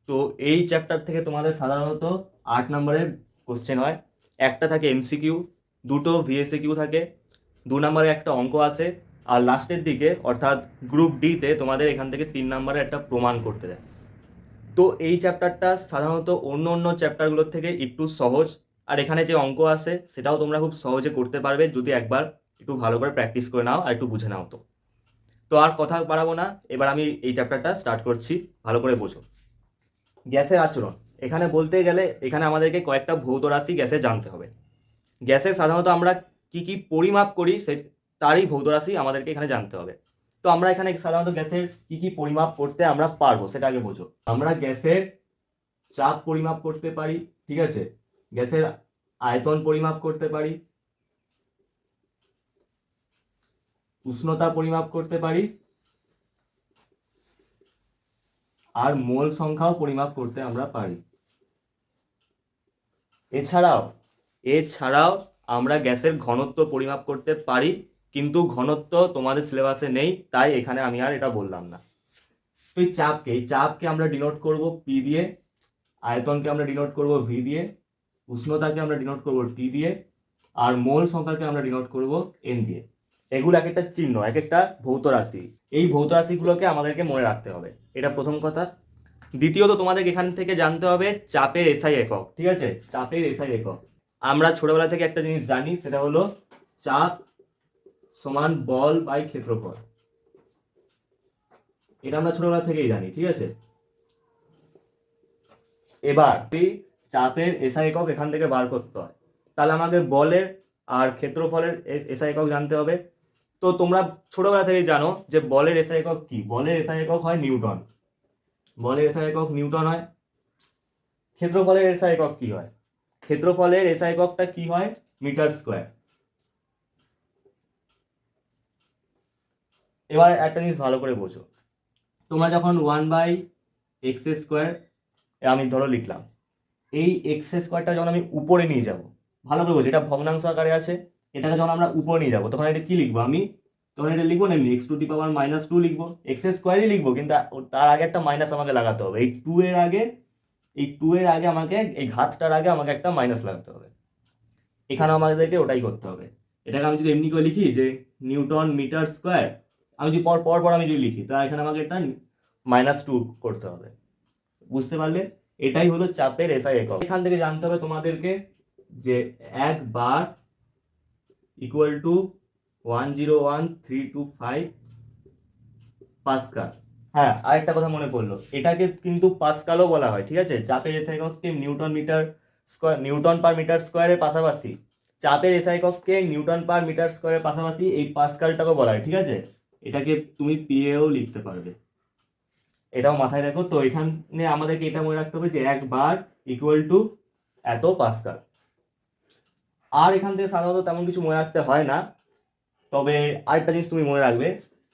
তো এই চ্যাপ্টার থেকে তোমাদের সাধারণত 8 নম্বরের কোশ্চেন হয়, একটা থাকে এমসিকিউ, দুটো ভিএসএ থাকে, 2 নম্বরে একটা অঙ্ক আছে, আর লাস্টের দিকে অর্থাৎ গ্রুপ ডিতে তোমাদের এখান থেকে 3 নম্বরে একটা প্রমাণ করতে দেয়। তো এই চ্যাপ্টারটা সাধারণত অন্য অন্য চ্যাপ্টারগুলোর থেকে একটু সহজ, আর এখানে যে অঙ্ক আছে সেটাও তোমরা খুব সহজে করতে পারবে যদি একবার একটু ভালো করে প্র্যাকটিস করে নাও আর একটু বুঝে নাও। তো আর কথা বাড়াবো না, এবার আমি এই চ্যাপ্টারটা স্টার্ট করছি, ভালো করে বোঝো। গ্যাসের আচরণ, এখানে বলতে গেলে এখানে আমাদেরকে কয়েকটা ভৌত রাশি গ্যাসে জানতে হবে। গ্যাসে সাধারণত আমরা কি কি পরিমাপ করি তারই ভৌত রাশি আমাদেরকে এখানে জানতে হবে। তো আমরা এখানে সাধারণত গ্যাসের কি কি পরিমাপ করতে আমরা পারবো সেটা আগে বোঝো। আমরা গ্যাসের চাপ পরিমাপ করতে পারি, ঠিক আছে, গ্যাসের আয়তন পরিমাপ করতে পারি, উষ্ণতা পরিমাপ করতে পারি, আর মোল সংখ্যাও পরিমাপ করতে আমরা পারি। এছাড়াও আমরা গ্যাসের ঘনত্ব পরিমাপ করতে পারি, কিন্তু ঘনত্ব তোমাদের সিলেবাসে নেই, তাই এখানে আমি আর এটা বললাম না। তো এই চাপকে আমরা ডিনোট করব পি দিয়ে, আয়তনকে আমরা ডিনোট করব ভি দিয়ে, উষ্ণতাকে আমরা ডিনোট করব টি দিয়ে, আর মোল সংখ্যাকে আমরা ডিনোট করব এন দিয়ে। এগুলো এক একটা চিহ্ন, এক একটা ভৌত রাশি। এই ভৌত রাশিগুলোকে আমাদেরকে মনে রাখতে হবে, এটা প্রথম কথা। দ্বিতীয়ত তোমাদের এখান থেকে জানতে হবে চাপের এসআই একক, ঠিক আছে, চাপের এসআই একক। আমরা ছোটবেলা থেকে একটা জিনিস জানি, সেটা হলো চাপ সমান বল বাই ক্ষেত্রফল, এটা আমরা ছোটবেলা থেকেই জানি, ঠিক আছে। এবার চাপের এসআই একক এখান থেকে বার করতে হয়, তাহলে আমাদের বলের আর ক্ষেত্রফলের এসআই একক জানতে হবে। তো তোমরা ছোটবেলা থেকেই জানো যে বলের এসআই একক কি, বলের এসআই একক হয় নিউটন, বলের এসআই একক নিউটন হয়। ক্ষেত্রফলের এসআই একক কি হয়, ক্ষেত্রফলের এসআই এককটা কি হয়, মিটার স্কোয়ার। এবার একটা জিনিস ভালো করে বোঝো, তোমরা যখন 1/x², আমি ধরো লিখলাম, এই x² যখন আমি উপরে নিয়ে যাব, ভালো করে বোঝো, এটা ভগ্নাংশ আকারে আছে, এটাকে যখন আমরা উপরে নিয়ে যাব তখন এটা কি লিখবো, আমি তখন এটা লিখবো না এমনি x⁻² লিখবো, x² লিখবো, কিন্তু তার আগে একটা মাইনাস আমাকে লাগাতে হবে। এই 2 এর আগে, এই 2 এর আগে আমাকে, এই ঘাতটার আগে আমাকে একটা মাইনাস লাগাতে হবে। এখানে আমাদেরকে ওটাই করতে হবে। এটাকে আমি যদি এমনি করে লিখি যে নিউটন মিটার স্কোয়ার, আমি যদি পর আমি যদি লিখি, তাহলে এখানে আমাকে এটা -2 করতে হবে। বুঝতে পারলে, এটাই হলো চাপের এসআই একক। এখান থেকে জানতে হবে তোমাদেরকে যে 1 বার ইকুয়াল টু 101,325 পাস্কাল। হ্যাঁ, আরেকটা কথা মনে পড়লো, এটাকে কিন্তু পাস্কালও বলা হয়, ঠিক আছে। চাপের এসআই একককে নিউটন পার মিটার স্কোয়ারের পাশাপাশি, চাপের এসআই একককে নিউটন পার মিটার স্কোয়ারের পাশাপাশি এই পাস্কালটাকেও বলা হয়, ঠিক আছে। এটাকে তুমি পিএও লিখতে পারবে, এটাও মাথায় রাখো। তো এখানে আমাদেরকে এটা মনে রাখতে হবে যে 1 বার ইকুয়াল টু এত পাস্কাল। আর এখান থেকে সাধারণত তেমন কিছু মনে রাখতে হয় না, তবে আরেকটা জিনিস তুমি মনে রাখবে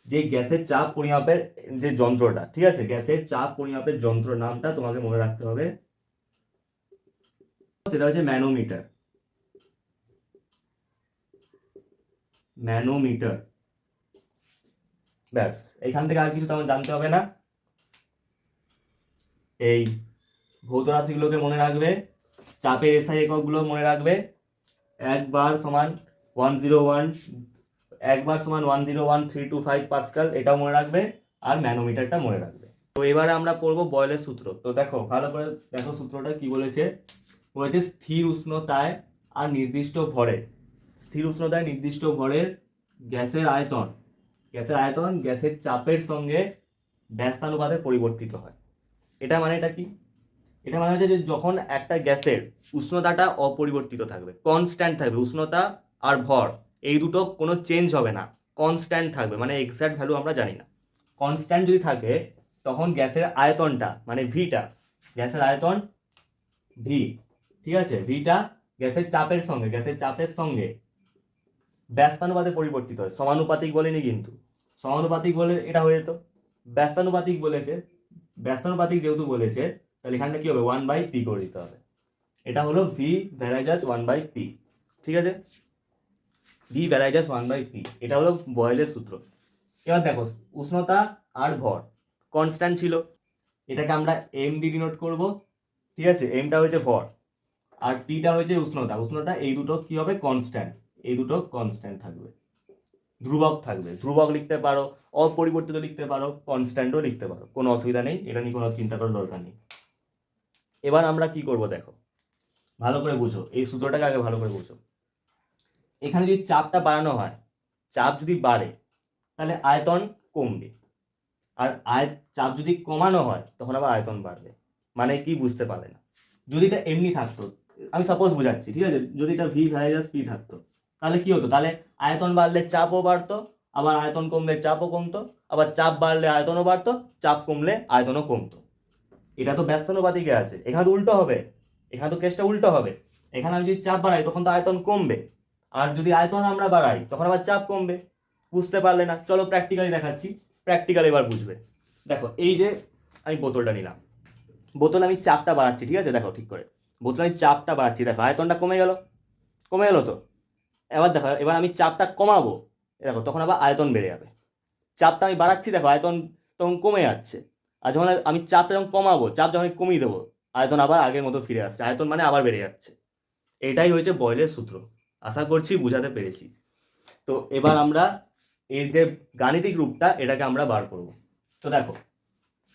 যে গ্যাসের চাপ পরিমাপের যে যন্ত্রটা, ঠিক আছে, গ্যাসের চাপ পরিমাপের যন্ত্র নামটা তোমাকে মনে রাখতে হবে, সেটা হচ্ছে ম্যানোমিটার। ম্যানোমিটার, ব্যাস, এখান থেকে আর কিছু তেমন জানতে হবে না। এই ভৌত রাশিগুলোকে মনে রাখবে, চাপের এসআই এককগুলো মনে রাখবে, 1 বার সমান 101,325 পাস্কাল, এটাও মনে রাখবে, আর ম্যানোমিটারটা মনে রাখবে। তো এবারে আমরা পড়বো বয়েলের সূত্র। তো দেখো, ভালো করে দেখো সূত্রটা কি বলেছে। বলেছে স্থির উষ্ণতায় আর নির্দিষ্ট ভরে, স্থির উষ্ণতায় নির্দিষ্ট ভরের গ্যাসের আয়তন গ্যাসের চাপের সঙ্গে ব্যস্তানুপাতে পরিবর্তিত হয়। এটা মানেটা কি, এটা মানে হচ্ছে যে যখন একটা গ্যাসের উষ্ণতাটা অপরিবর্তিত থাকবে, কনস্ট্যান্ট থাকবে, উষ্ণতা আর ভর এই দুটো কোনো চেঞ্জ হবে না, কনস্ট্যান্ট থাকবে, মানে এক্সাক্ট ভ্যালু আমরা জানি না, কনস্ট্যান্ট যদি থাকে তখন গ্যাসের আয়তনটা মানে ভিটা, গ্যাসের আয়তন ভি, ঠিক আছে, ভিটা গ্যাসের চাপের সঙ্গে ব্যস্তানুপাতে পরিবর্তিত হয়। সমানুপাতিক বলেনি কিন্তু, সমানুপাতিক বলে এটা হয়ে যেত, ব্যস্তানুপাতিক বলেছে, ব্যস্তানুপাতিক যেহেতু বলেছে তাহলে এখানটা কি হবে, 1/p করে দিতে হবে। এটা হলো ভি ভ্যারাইজাস 1/p, ঠিক আছে, ভি ভ্যারাইজাস 1/p, এটা হলো বয়েলের সূত্র। এবার দেখো, উষ্ণতা আর ভর কনস্ট্যান্ট ছিল, এটাকে আমরা এম দিয়ে ডিনোট করব, ঠিক আছে? এমটা হচ্ছে ভর আর টিটা হচ্ছে উষ্ণতা। উষ্ণতা এই দুটো কি হবে? কনস্ট্যান্ট। এই দুটো কনস্ট্যান্ট থাকবে, ধ্রুবক থাকবে। ধ্রুবক লিখতে পারো, অপরিবর্তিত লিখতে পারো, কনস্ট্যান্টও লিখতে পারো, কোনো অসুবিধা নেই, এটা নিয়ে কোনো চিন্তা করার দরকার নেই। এবার আমরা কি করব দেখো, ভালো করে বুঝো, এই সূত্রটাকে আগে ভালো করে বুঝো। এখানে যদি চাপটা বাড়ানো হয়, চাপ যদি বাড়ে তাহলে আয়তন কমবে, আর চাপ যদি কমানো হয় তখন আবার আয়তন বাড়বে। মানে কি বুঝতে পারলে না? যদি এটা এমনি থাকতো, আমি সাপোজ বোঝাচ্ছি, ঠিক আছে? যদি এটা ভি ভাইরাস পি থাকতো তাহলে কি হতো? তাহলে আয়তন বাড়লে চাপও বাড়তো, আবার আয়তন কমলে চাপও কমতো, আবার চাপ বাড়লে আয়তনও বাড়তো, চাপ কমলে আয়তনও কমতো। এটা তো ব্যস্তানুপাতিকে আছে, এখানে তো উল্টো হবে, এখানে তো কেসটা উল্টো হবে। এখানে আমি যদি চাপ বাড়াই তখন তো আয়তন কমবে, আর যদি আয়তন আমরা বাড়াই তখন আবার চাপ কমবে। বুঝতে পারলে না? চলো প্র্যাকটিক্যালি দেখাচ্ছি, প্র্যাকটিক্যালি এবার বুঝবে। দেখো এই যে আমি বোতলটা নিলাম, বোতল আমি চাপটা বাড়াচ্ছি, ঠিক আছে? দেখো ঠিক করে, বোতল আমি চাপটা বাড়াচ্ছি, দেখো আয়তনটা কমে গেল, কমে গেল তো। এবার দেখো, এবার আমি চাপটা কমাবো, দেখো তখন আবার আয়তন বেড়ে যাবে। চাপটা আমি বাড়াচ্ছি, দেখো আয়তন তখন কমে যাচ্ছে। আর যখন আমি চাপটা যখন কমাবো, চাপ যখন আমি কমিয়ে দেবো, আয়তন আবার আগের মতো ফিরে আসছে, আয়তন মানে আবার বেড়ে যাচ্ছে। এটাই হয়েছে বয়লের সূত্র। আশা করছি বুঝাতে পেরেছি। তো এবার আমরা এর যে গাণিতিক রূপটা, এটাকে আমরা বার করব। তো দেখো,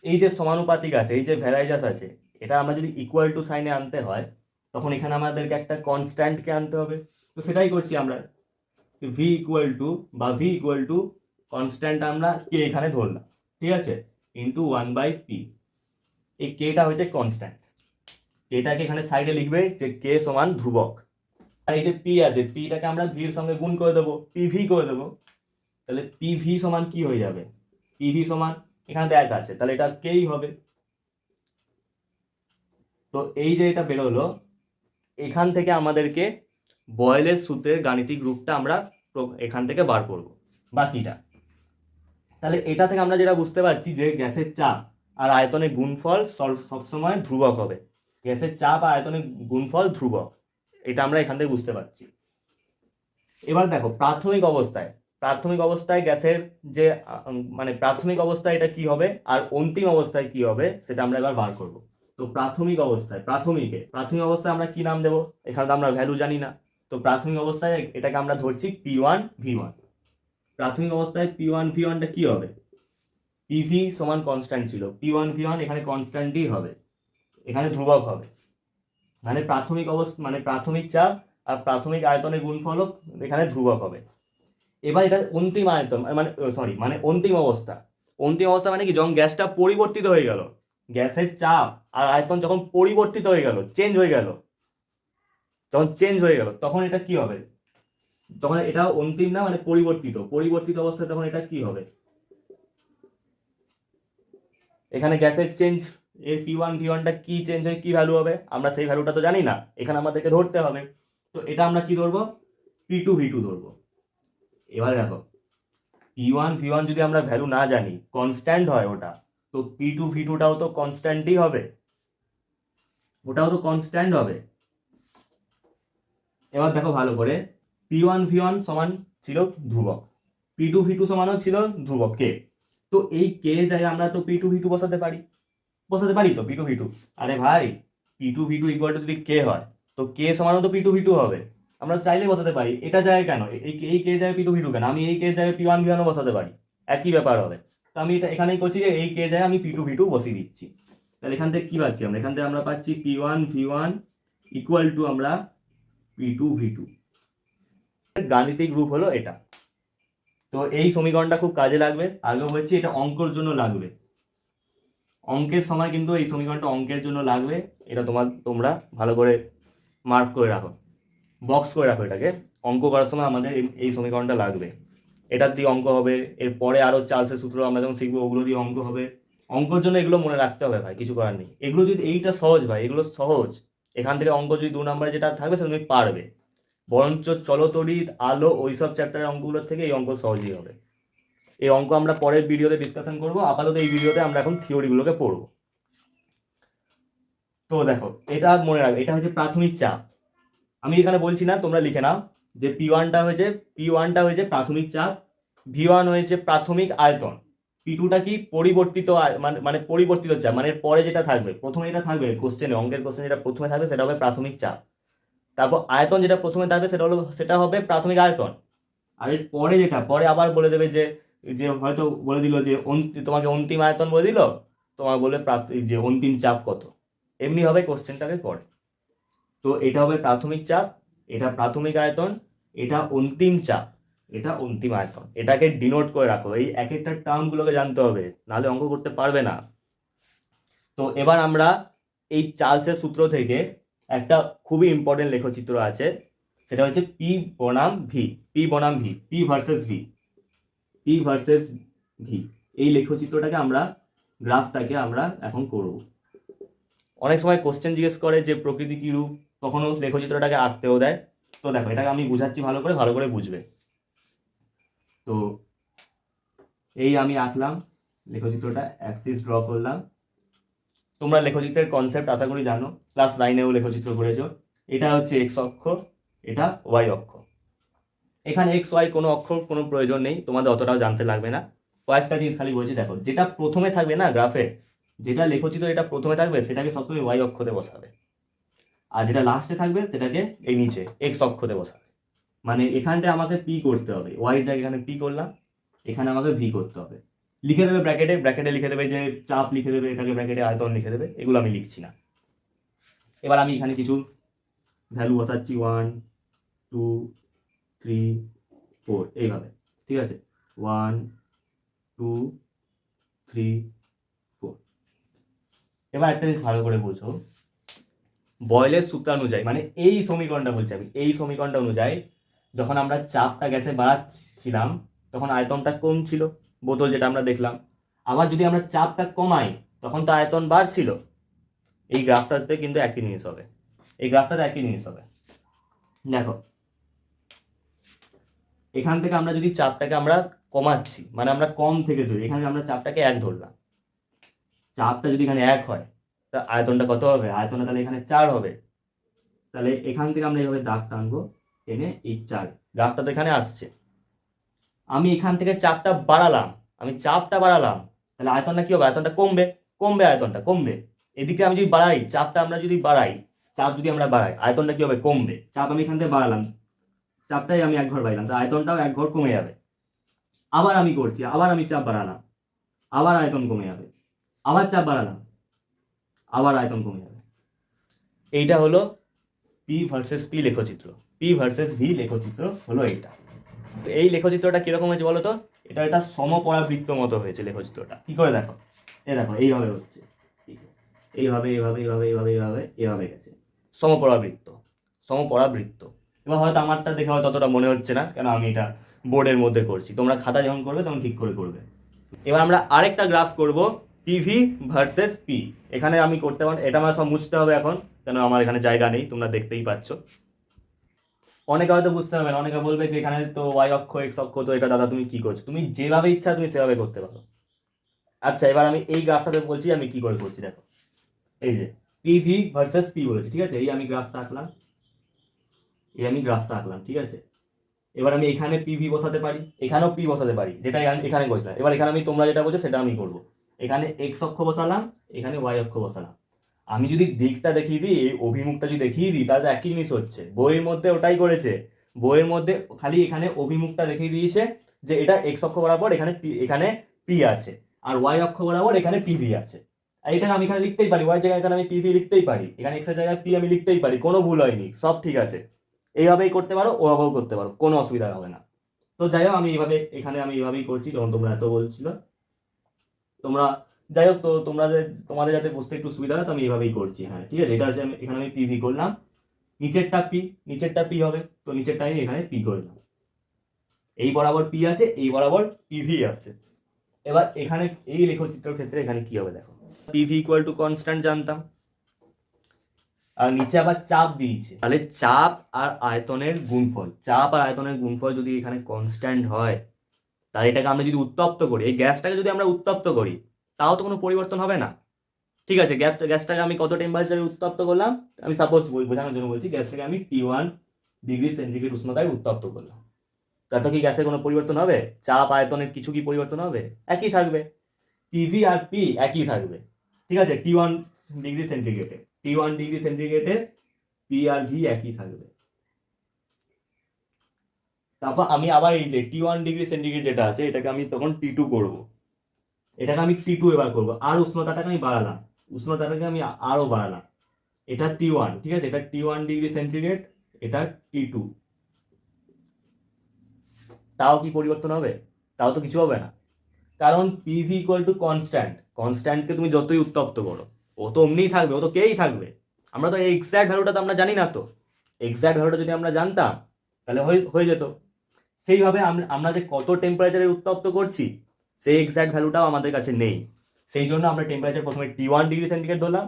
এই যে সমানুপাতিক আছে, এই যে ভ্যারাইজাস আছে, এটা আমরা যদি ইকুয়াল টু সাইনে আনতে হয় তখন এখানে আমাদেরকে একটা কনস্ট্যান্টকে আনতে হবে। তো সেটাই করছি আমরা, ভি ইকুয়াল টু বা ভি ইকুয়াল টু কনস্ট্যান্ট আমরা কে এখানে ধরলাম, ঠিক আছে? Into 1/p। এই কেটা হচ্ছে কনস্ট্যান্ট, কেটাকে এখানে সাইডে লিখবে যে কে সমান ধ্রুবক। আর এই যে পি আছে, পিটাকে আমরা ভির সঙ্গে গুণ করে দেবো, পিভি করে দেবো। তাহলে পিভি সমান কি হয়ে যাবে? পিভি সমান এখানে দেখ আছে, তাহলে এটা কেই হবে। তো এই যে এটা বেরোলো, এখান থেকে আমাদেরকে বয়েলের সূত্রের গাণিতিক রূপটা আমরা এখান থেকে বার করব বাকিটা। তাহলে এটা থেকে আমরা যেটা বুঝতে পারছি যে গ্যাসের চাপ আর আয়তনের গুণফল সবসময় ধ্রুবক হবে। গ্যাসের চাপ আর আয়তনের গুণফল ধ্রুবক, এটা আমরা এখান থেকে বুঝতে পারছি। এবার দেখো প্রাথমিক অবস্থায় গ্যাসের যে মানে প্রাথমিক অবস্থায় এটা কি হবে আর অন্তিম অবস্থায় কি হবে সেটা আমরা এবার বার করব। তো প্রাথমিক অবস্থায় আমরা কি নাম দেব? এখানে তো আমরা ভ্যালু জানি না। তো প্রাথমিক অবস্থায় এটাকে আমরা ধরছি P1V1। প্রাথমিক অবস্থায় P1V1টা কি হবে? পিভি সমান কনস্ট্যান্ট ছিল, P1V1 এখানে কনস্ট্যান্টই হবে, এখানে ধ্রুবক হবে। মানে প্রাথমিক চাপ আর প্রাথমিক আয়তনের গুণফলক এখানে ধ্রুবক হবে। এবার এটা অন্তিম আয়তন মানে অন্তিম অবস্থা মানে কি? যখন গ্যাসটা পরিবর্তিত হয়ে গেল, গ্যাসের চাপ আর আয়তন যখন পরিবর্তিত হয়ে গেল, চেঞ্জ হয়ে গেল তখন এটা কি হবে? তখন এটা অন্তিম না, মানে পরিবর্তিত অবস্থায় তখন এটা কি হবে? এখানে গ্যাসের চেঞ্জ, এর P1V1টা কি চেঞ্জ হয়ে কি ভ্যালু হবে আমরা সেই ভ্যালুটা তো জানি না, এখানে আমাদেরকে ধরতে হবে। তো এটা আমরা কি ধরবো? P2V2 ধরবো। এবার দেখো, P1V1 যদি আমরা ভ্যালু না জানি, কনস্ট্যান্ট হয় ওটা, তো P2V2টাও তো কনস্ট্যান্টই হবে, ওটাও তো কনস্ট্যান্ট হবে। এবার দেখো ভালো করে, P1V1 সমান ছিল ধ্রুবক, P2V2 সমানও ছিল ধ্রুবক কে। তো এই কে জায়গায় আমরা তো P2V2 বসাতে পারি তো P2V2। আরে ভাই, P2V2 ইকুয়াল টু যদি কে হয় তো কে সমানও তো P2V2 হবে, আমরা চাইলেই বসাতে পারি। এটা জায়গায় কেন এই কে জায়গায় P2V2 কেন? আমি এই কে জায়গায় P1V1ও বসাতে পারি, একই ব্যাপার হবে। তো আমি এটা এখানেই করছি যে এই কে জায়গায় আমি P2V2 বসিয়ে দিচ্ছি। তাহলে এখান থেকে কি পাচ্ছি আমরা? এখান থেকে আমরা পাচ্ছি P1V1 ইকুয়াল টু আমরা P2V2। গাণিতিক রূপ হলো এটা। তো এই সমীকরণটা খুব কাজে লাগবে, আগেও বলছি এটা অঙ্কর জন্য লাগবে, অঙ্কের সময় কিন্তু এই সমীকরণটা অঙ্কের জন্য লাগবে। এটা তোমরা ভালো করে মার্ক করে রাখো, বক্স করে রাখো, এটাকে অঙ্ক করার সময় আমাদের এই সমীকরণটা লাগবে। এটার দিয়ে অঙ্ক হবে, এরপরে আরো চার্লসের সূত্র আমরা যখন শিখবো ওগুলো দিয়ে অঙ্ক হবে। অঙ্কর জন্য এগুলো মনে রাখতে হবে ভাই, কিছু করার নেই। এগুলো যদি এইটা সহজ ভাই, এগুলো সহজ, এখান থেকে অঙ্ক যদি 2 নম্বরে যেটা থাকবে সেটা তুমি পারবে। বরঞ্চ চলতড়িৎ, আলো, ওইসব চ্যাপ্টারের অঙ্কগুলোর থেকে এই অঙ্ক সহজই হবে। এই অঙ্ক আমরা পরের ভিডিওতে ডিসকাশন করবো, আপাতত এই ভিডিওতে আমরা এখন থিওরিগুলোকে পড়বো। তো দেখো, এটা মনে রাখবে, এটা হচ্ছে প্রাথমিক চাপ। আমি এখানে বলছি না, তোমরা লিখে নাও যে P1টা হয়েছে প্রাথমিক চাপ, V1 হয়েছে প্রাথমিক আয়তন, P2টা কি পরিবর্তিত মানে পরিবর্তিত চাপ, মানে এর পরে যেটা থাকবে, প্রথমে যেটা থাকবে কোশ্চেনে, অঙ্কের কোশ্চেনে যেটা প্রথমে থাকবে সেটা হবে প্রাথমিক চাপ। তারপর আয়তন যেটা প্রথমে থাকবে সেটা হবে প্রাথমিক আয়তন। আর এর পরে যেটা পরে আবার বলে দেবে যে যে হয়তো বলে দিল যে তোমাকে অন্তিম আয়তন বলে দিল, তোমার বলে যে অন্তিম চাপ কত, এমনি হবে কোশ্চেনটাকে করে। তো এটা হবে প্রাথমিক চাপ, এটা প্রাথমিক আয়তন, এটা অন্তিম চাপ, এটা অন্তিম আয়তন। এটাকে ডিনোট করে রাখো, এই এক একটা টার্মগুলোকে জানতে হবে, নাহলে অঙ্ক করতে পারবে না। তো এবার আমরা এই চার্লসের সূত্র থেকে একটা খুবই ইম্পর্টেন্ট লেখচিত্র আছে, সেটা হচ্ছে পি বনাম ভি, পি বনাম V, P versus V, P versus V. এই লেখচিত্রটাকে আমরা গ্রাফটাকে আমরা এখন করব। অনেক সময় কোশ্চেন জিজ্ঞেস করে যে প্রকৃতি কি রূপ, তখনও লেখচিত্রটাকে আঁকতেও দেয়। তো দেখো এটাকে আমি বুঝাচ্ছি ভালো করে বুঝবে। তো এই আমি আঁকলাম লেখচিত্রটা, অ্যাক্সিস ড্র করলাম। তোমরা লেখচিত্রের কনসেপ্ট আশা করি জানো, ক্লাস 9-এও লেখচিত্র করেছো। এটা হচ্ছে এক্স অক্ষ, এটা ওয়াই অক্ষ। এখানে এক্স ওয়াই কোনো অক্ষর কোনো প্রয়োজন নেই, তোমাদের অতটাও জানতে লাগবে না। কয়েকটা জিনিস খালি বলছি, দেখো যেটা প্রথমে থাকবে না গ্রাফে, যেটা লেখচিত্র এটা প্রথমে থাকবে সেটাকে সবসময় ওয়াই অক্ষতে বসাবে, আর যেটা লাস্টে থাকবে সেটাকে এই নিচে এক্স অক্ষতে বসাবে। মানে এখানটা আমাকে পি করতে হবে, ওয়াইয়ের জায়গায় এখানে পি করলাম, এখানে আমাকে ভি করতে হবে। লিখে দেবে ব্র্যাকেটে, ব্র্যাকেটে লিখে দেবে যে চাপ লিখে দেবে, এটাকে ব্র্যাকেটে আয়তন লিখে দেবে, এগুলো আমি লিখছি না। এবার আমি এখানে কিছু ভ্যালু বসাচ্ছি, 1 2 3 4 এইভাবে, ঠিক আছে, 1 2 3 4। এবার একটা জিনিস ভালো করে বুঝো, বয়েলের সূত্রানুযায়ী, মানে এই সমীকরণটা বলছি আমি, এই সমীকরণটা অনুযায়ী যখন আমরা চাপটা গ্যাসে বাড়াচ্ছিলাম তখন আয়তনটা কম ছিল, বোতল যেটা আমরা দেখলাম। আবার যদি আমরা চাপটা কমাই তখন তো আয়তন বাড়ছিল। এই গ্রাফটাতে কিন্তু একই জিনিস হবে, এই গ্রাফটাতে একই জিনিস হবে। দেখো এখান থেকে আমরা যদি চাপটাকে আমরা কমাচ্ছি, মানে আমরা কম থেকে ধরি, এখানে আমরা চাপটাকে 1 ধরলাম, চাপটা যদি এখানে 1 হয় তা আয়তনটা কত হবে, আয়তনটা তাহলে এখানে 4 হবে। তাহলে এখান থেকে আমরা এইভাবে দাগ টানবো, টেনে এই 4, গ্রাফটা তো এখানে আসছে। আমি এখান থেকে চাপটা বাড়ালাম, আমি চাপটা বাড়ালাম, তাহলে আয়তনটা কি হবে, আয়তনটা কমবে, কমবে, আয়তনটা কমবে। এদিকে আমি যদি বাড়াই চাপটা, আমরা যদি বাড়াই চাপ, যদি আমরা বাড়াই আয়তনটা কি হবে, কমবে। চাপ আমি এখান থেকে বাড়ালাম, চাপটাই আমি 1 ঘর বাড়ালাম, তো আয়তনটাও 1 ঘর কমে যাবে। আবার আমি করছি, আবার আমি চাপ বাড়ালাম, আবার আয়তন কমে যাবে, আবার চাপ বাড়ালাম, আবার আয়তন কমে যাবে। এইটা হলো পি ভার্সেস পি লেখচিত্র, পি ভার্সেস ভি লেখচিত্র হলো এইটা। তো এই লেখচিত্রটা কিরকম হয়েছে বলো তো, এটা একটা সমপরাবৃত্ত মতো হয়েছে লেখচিত্রটা। কি করে দেখো, দেখো এইভাবে হচ্ছে, এইভাবে এইভাবে এইভাবে এইভাবে এইভাবে এইভাবে গেছে, সমপরাবৃত্ত, সমপরাবৃত্ত। এবার হয়তো আমারটা দেখে হয়তো অতটা মনে হচ্ছে না, কেন আমি এটা বোর্ডের মধ্যে করছি, তোমরা খাতা যখন করবে তখন ঠিক করে করবে। এবার আমরা আরেকটা গ্রাফ করব, পিভি ভার্সেস পি। এখানে আমি করতে পারি, এটা আমার সব মুছতে হবে এখন, কেন আমার এখানে জায়গা নেই, তোমরা দেখতেই পাচ্ছ। অনেকে হয়তো বুঝতে পারবে না, অনেকে বলবে যে এখানে তো ওয়াই অক্ষ এক্স অক্ষ, তো এটা দাদা তুমি কি করছো, তুমি যেভাবে ইচ্ছা তুমি সেভাবে করতে পারো। আচ্ছা এবার আমি এই গ্রাফটাতে বলছি আমি কি করে করছি, দেখো এই যে পিভি ভার্সেস পি বলেছি, ঠিক আছে, এই আমি গ্রাফটা আঁকলাম, এই আমি গ্রাফটা আঁকলাম, ঠিক আছে। এবার আমি এখানে পিভি বসাতে পারি, এখানেও পি বসাতে পারি, যেটাই আমি এখানে বসলাম। এবার এখানে আমি তোমরা যেটা বলছো সেটা আমি করবো, এখানে এক্স অক্ষ বসালাম, এখানে ওয়াই অক্ষ বসালাম। আমি যদি দিকটা দেখিয়ে দিই, এই অভিমুখটা যদি দেখিয়ে দিই, তাহলে একই জিনিস হচ্ছে, বইয়ের মধ্যে ওটাই করেছে। বইয়ের মধ্যে খালি এখানে অভিমুখটা দেখিয়ে দিয়েছে যে এটা এক্স অক্ষ বরাবর এখানে পি আছে, আর ওয়াই অক্ষ বরাবর এখানে পিভি আছে। আর এটা আমি এখানে লিখতেই পারি, ওয়াই জায়গায় এখানে আমি পিভি লিখতেই পারি, এখানে এক্স এর জায়গায় পি আমি লিখতেই পারি, কোনো ভুল হয়নি, সব ঠিক আছে। এইভাবেই করতে পারো, ওভাবেও করতে পারো, কোনো অসুবিধা হবে না। তো যাই হোক আমি এইভাবে, এখানে আমি এইভাবেই করছি, যখন তোমরা এত বলছিল তোমরা, যাই হোক, তো তোমাদের যাতে বুঝতে একটু সুবিধা হয় তো আমি এইভাবেই করছি এখানে, ঠিক আছে। এটা হচ্ছে এখানে আমি পিভি করলাম, নিচেরটা পি হবে, তো নিচেরটা আমি এখানে পি করলাম, এই বরাবর পি আছে, এই বরাবর পিভি আছে। এবার এখানে এই লেখচিত্রের ক্ষেত্রে এখানে কি হবে দেখো, পিভি ইকুয়াল টু কনস্ট্যান্ট জানতাম, আর নিচে আবার চাপ দিয়েছে, তাহলে চাপ আর আয়তনের গুণফল, চাপ আর আয়তনের গুণফল যদি এখানে কনস্ট্যান্ট হয়, তাহলে এটাকে আমরা যদি উত্তপ্ত করি, এই গ্যাসটাকে যদি আমরা উত্তপ্ত করি, তাও তো কোনো পরিবর্তন হবে না। ঠিক আছে, গ্যাসটাকে আমি কত টেম্পারেচারে উত্তপ্ত করলাম, আমি সাপোজ বোঝানোর জন্য বলছি, গ্যাসটাকে আমি T1 ডিগ্রি সেন্টিগ্রেড উষ্ণতায় উত্তপ্ত করলাম, তাতে কি গ্যাসের কোনো পরিবর্তন হবে, চাপ আয়তনের কিছু কি পরিবর্তন হবে, একই থাকবে। পিভি আর পি একই থাকবে, ঠিক আছে। T1 ডিগ্রি সেন্টিগ্রেডে, T1 ডিগ্রি সেন্টিগ্রেডে পি আর ভি একই থাকবে। তারপর আমি আবার এই যে T1 ডিগ্রি সেন্টিগ্রেড যেটা আছে এটাকে আমি তখন T2 করব, এটাকে আমি T2 এবার করব, আর উষ্ণতাটাকে আমি বাড়ালাম, উষ্ণতাটাকে আমি আরো বাড়ালাম। এটা T1, ঠিক আছে, এটা T1 ডিগ্রি সেন্টিগ্রেড, এটা T2। তাও কি পরিবর্তন হবে? তাও তো কিছু হবে না, কারণ পিভি ইকুয়াল টু কনস্ট্যান্ট। কনস্ট্যান্টকে তুমি যতই উত্তপ্ত করো ও তো অমনিই থাকবে, ও তো কেই থাকবে। আমরা তো এক্স্যাক্ট ভ্যালুটা তো আমরা জানি না, তো এক্স্যাক্ট ভ্যালুটা যদি আমরা জানতাম তাহলে হয়ে যেত। সেইভাবে আমরা যে কত টেম্পারেচারে উত্তপ্ত করছি সেই এক্স্যাক্ট ভ্যালুটাও আমাদের কাছে নেই। সেই জন্য আমরা টেম্পারেচার প্রথমে T1 ডিগ্রি সেন্টিগ্রেড ধরলাম,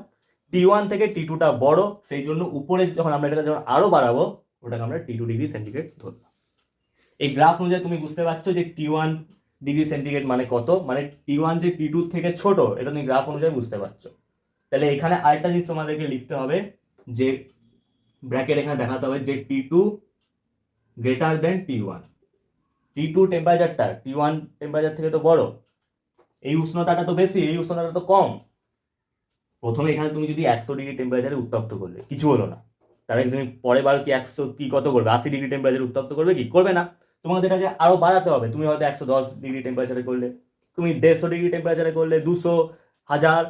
T1 থেকে T2টা বড়, সেই জন্য উপরে যখন আমরা এটা যখন আরো বাড়াবো ওটাকে আমরা T2 ডিগ্রি সেন্টিগ্রেড ধরলাম। এই গ্রাফ অনুযায়ী তুমি বুঝতে পারছো যে T1 ডিগ্রি সেন্টিগ্রেড মানে কত, মানে T1 যে T2 থেকে ছোট এটা তুমি গ্রাফ অনুযায়ী বুঝতে পারছো। তাহলে এখানে আরেকটা জিনিস তোমাদেরকে লিখতে হবে, যে ব্র্যাকেট এখানে দেখাতে হবে যে T2 greater than T1। T2 টেম্পারেচারটা T1 টেম্পারেচার থেকে তো বড়, এই উষ্ণতাটা তো বেশি, এই উষ্ণতাটা তো কম। প্রথমে এখানে তুমি যদি 100 ডিগ্রি টেম্পারেচারে উত্তপ্ত করলে কিছু হলো না, তাহলে তুমি পরের বার কি 100 কি কত করবে, 80 ডিগ্রি টেম্পারেচারে উত্তপ্ত করবে কি করবে না? তোমাদের এটাকে আরো বাড়াতে হবে। তুমি হয়তো 110 ডিগ্রি টেম্পারেচারে করলে, তুমি 150 ডিগ্রি টেম্পারেচারে করলে, 200, 1000,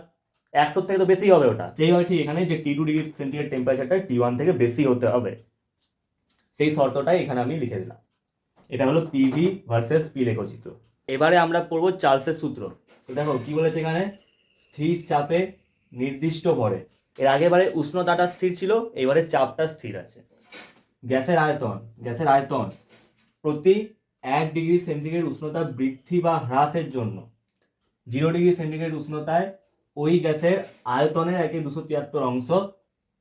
100 থেকে তো বেশি হবে ওটা। সেইভাবে ঠিক এখানে যে T2 ডিগ্রি সেন্টিগ্রেড টেম্পারেচারটা T1 থেকে বেশি হতে হবে, সেই শর্তটাই এখানে আমি লিখে দিলাম। এটা হলো পিভি ভার্সেস পি লেখচিত্র। এবারে আমরা পড়বো চার্লসের সূত্র। তো দেখো কি বলেছে এখানে, স্থির চাপে নির্দিষ্ট ভরে। এর আগেবারে উষ্ণতাটা স্থির ছিল, এবারে চাপটা স্থির আছে। গ্যাসের আয়তন প্রতি 1 ডিগ্রি সেন্টিগ্রেড উষ্ণতা বৃদ্ধি বা হ্রাসের জন্য 0 ডিগ্রি সেন্টিগ্রেড উষ্ণতায় ওই গ্যাসের আয়তনের 1/273 অংশ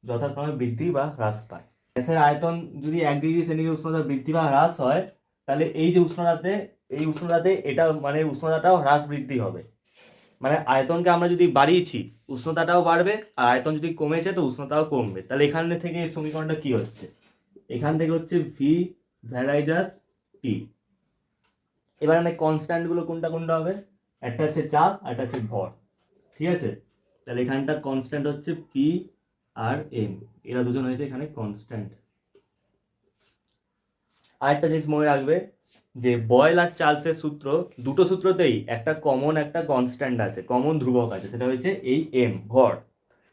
যথাক্রমে বৃদ্ধি বা হ্রাস পায়। গ্যাসের আয়তন যদি 1 ডিগ্রি সেন্টিগ্রেড উষ্ণতা বৃদ্ধি বা হ্রাস হয়, তাহলে এই যে উষ্ণতাতে এটা মানে উষ্ণতাটাও হ্রাস বৃদ্ধি হবে। মানে আয়তনকে আমরা যদি বাড়িয়েছি উষ্ণতাটাও বাড়বে, আর আয়তন যদি কমেছে তো উষ্ণতাও কমবে। তাহলে এখান থেকে এই সমীকরণটা কি হচ্ছে, এখান থেকে হচ্ছে ভি ভ্যারাইজাস টি। এবার মানে কনস্ট্যান্ট গুলো কোনটা কোনটা হবে, একটা হচ্ছে চাপ আর একটা হচ্ছে ভর, ঠিক আছে। তাহলে এখানটা কনস্ট্যান্ট হচ্ছে পি আর এম, এরা দুজন হয়েছে এখানে কনস্ট্যান্ট। আরেকটা জিনিস মনে রাখবে যে বয়েল আর চার্লসের সূত্র, দুটো সূত্রতেই একটা কনস্ট্যান্ট আছে, কমন ধ্রুবক আছে, সেটা হচ্ছে এই এম, ভর।